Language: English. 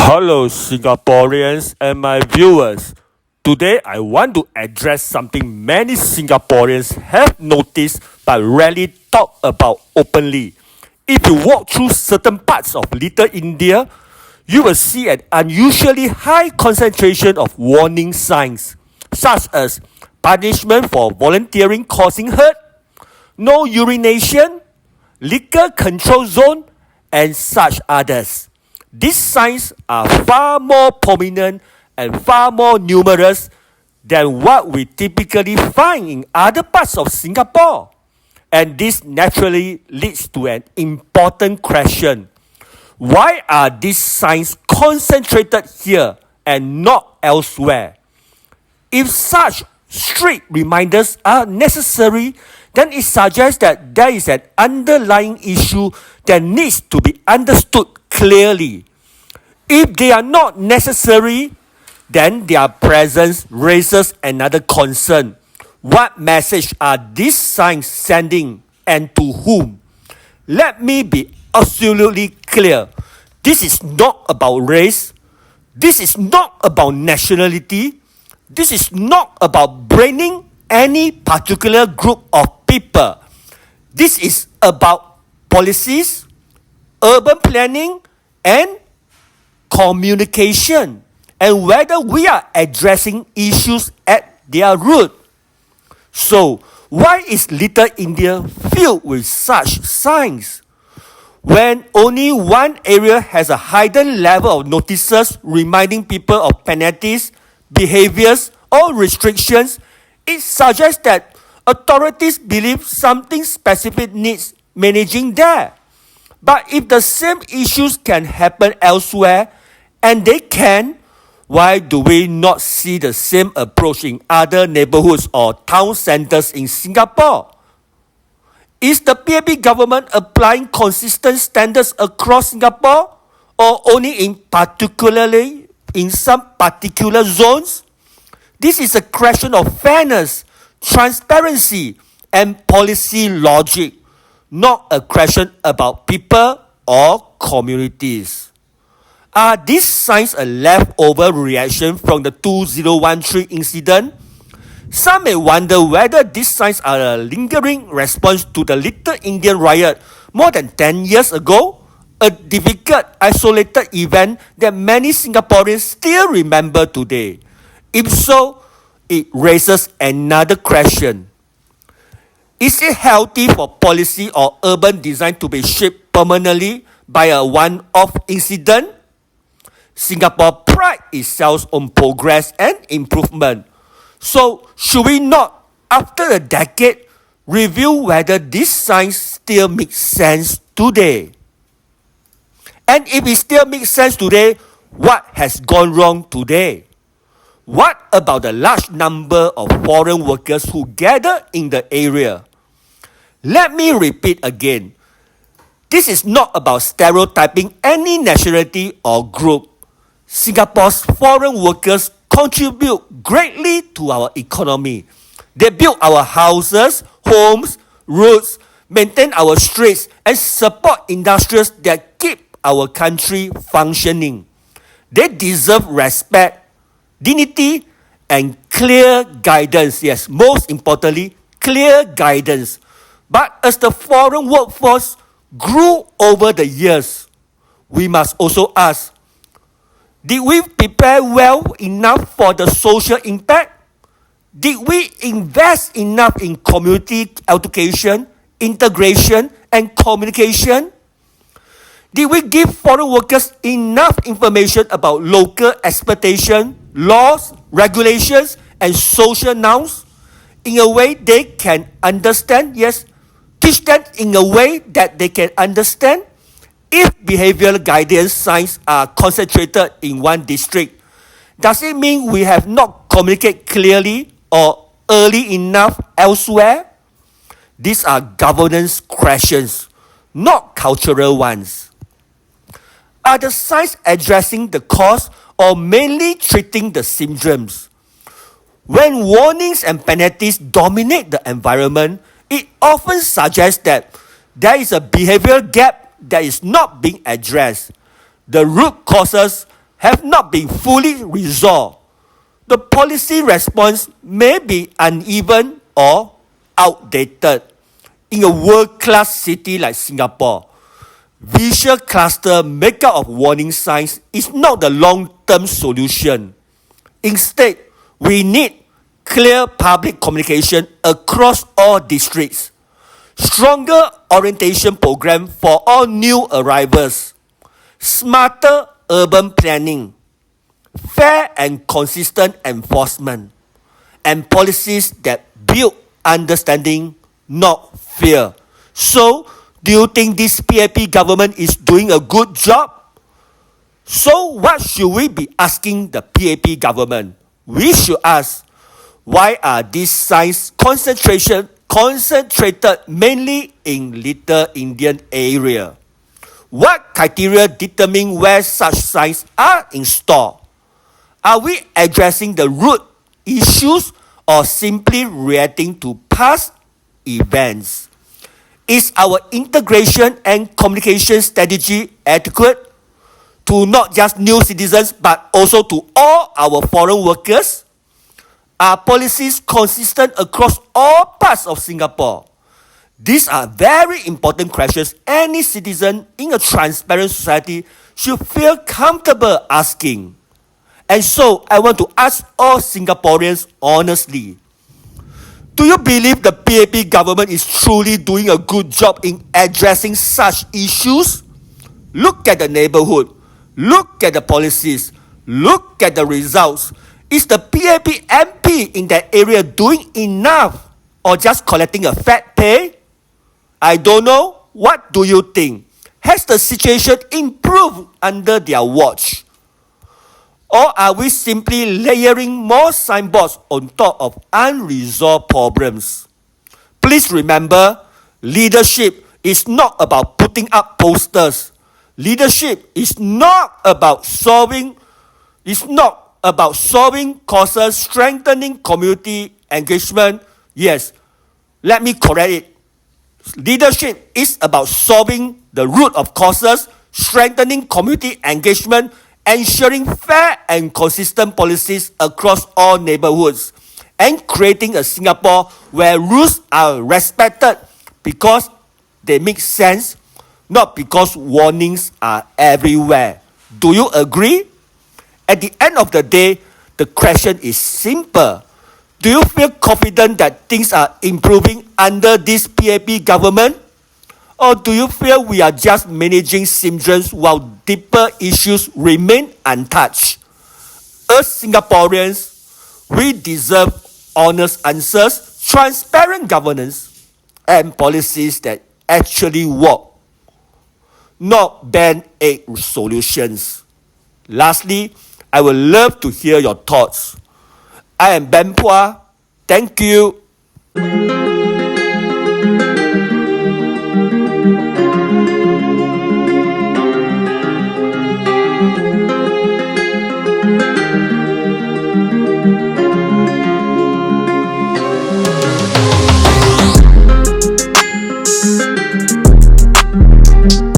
Hello, Singaporeans and my viewers. Today, I want to address something many Singaporeans have noticed but rarely talk about openly. If you walk through certain parts of Little India, you will see an unusually high concentration of warning signs, such as punishment for volunteering causing hurt, no urination, liquor control zone, and such others. These signs are far more prominent and far more numerous than what we typically find in other parts of Singapore. And this naturally leads to an important question. Why are these signs concentrated here and not elsewhere? If such strict reminders are necessary, then it suggests that there is an underlying issue that needs to be understood clearly. If they are not necessary, then their presence raises another concern. What message are these signs sending and to whom? Let me be absolutely clear. This is not about race. This is not about nationality. This is not about blaming any particular group of people. This is about policies, urban planning, and communication, and whether we are addressing issues at their root. So, why is Little India filled with such signs? When only one area has a heightened level of notices reminding people of penalties, behaviors, or restrictions, it suggests that authorities believe something specific needs managing there. But if the same issues can happen elsewhere, and they can, why do we not see the same approach in other neighborhoods or town centers in Singapore? Is the PAP government applying consistent standards across Singapore, or only particularly in some particular zones? This is a question of fairness, transparency, and policy logic, not a question about people or communities. Are these signs a leftover reaction from the 2013 incident? Some may wonder whether these signs are a lingering response to the Little Indian riot more than 10 years ago, a difficult, isolated event that many Singaporeans still remember today. If so, it raises another question. Is it healthy for policy or urban design to be shaped permanently by a one-off incident? Singapore prides itself on progress and improvement. So, should we not, after a decade, review whether these signs still make sense today? And if it still makes sense today, what has gone wrong today? What about the large number of foreign workers who gather in the area? Let me repeat again. This is not about stereotyping any nationality or group. Singapore's foreign workers contribute greatly to our economy. They build our houses, homes, roads, maintain our streets, and support industries that keep our country functioning. They deserve respect, dignity, and clear guidance. Yes, most importantly, clear guidance. But as the foreign workforce grew over the years, we must also ask, did we prepare well enough for the social impact? Did we invest enough in community education, integration, and communication? Did we give foreign workers enough information about local expectations, laws, regulations, and social norms in a way they can understand? Yes, teach them in a way that they can understand. If behavioral guidance signs are concentrated in one district, does it mean we have not communicated clearly or early enough elsewhere? These are governance questions, not cultural ones. Are the signs addressing the cause or mainly treating the symptoms? When warnings and penalties dominate the environment, it often suggests that there is a behavioral gap that is not being addressed. The root causes have not been fully resolved, the policy response may be uneven or outdated. In a world-class city like Singapore, visual cluster makeup of warning signs is not the long-term solution. Instead, we need clear public communication across all districts, stronger orientation program for all new arrivals, smarter urban planning, fair and consistent enforcement, and policies that build understanding, not fear. So, do you think this PAP government is doing a good job? So, what should we be asking the PAP government? We should ask, why are these signs concentrated mainly in Little Indian area? What criteria determine where such signs are installed? Are we addressing the root issues or simply reacting to past events? Is our integration and communication strategy adequate to not just new citizens but also to all our foreign workers? Are policies consistent across all parts of Singapore? These are very important questions any citizen in a transparent society should feel comfortable asking. And so, I want to ask all Singaporeans honestly, do you believe the PAP government is truly doing a good job in addressing such issues? Look at the neighborhood. Look at the policies. Look at the results. Is the PAP MP in that area doing enough or just collecting a fat pay? I don't know. What do you think? Has the situation improved under their watch? Or are we simply layering more signboards on top of unresolved problems? Please remember, leadership is not about putting up posters. Leadership is not about solving causes, strengthening community engagement. Yes, let me correct it. Leadership is about solving the root of causes, strengthening community engagement, ensuring fair and consistent policies across all neighborhoods, and creating a Singapore where rules are respected because they make sense, not because warnings are everywhere. Do you agree? At the end of the day, the question is simple. Do you feel confident that things are improving under this PAP government? Or do you feel we are just managing symptoms while deeper issues remain untouched? As Singaporeans, we deserve honest answers, transparent governance, and policies that actually work, not band-aid solutions. Lastly, I would love to hear your thoughts. I am Puah. Thank you.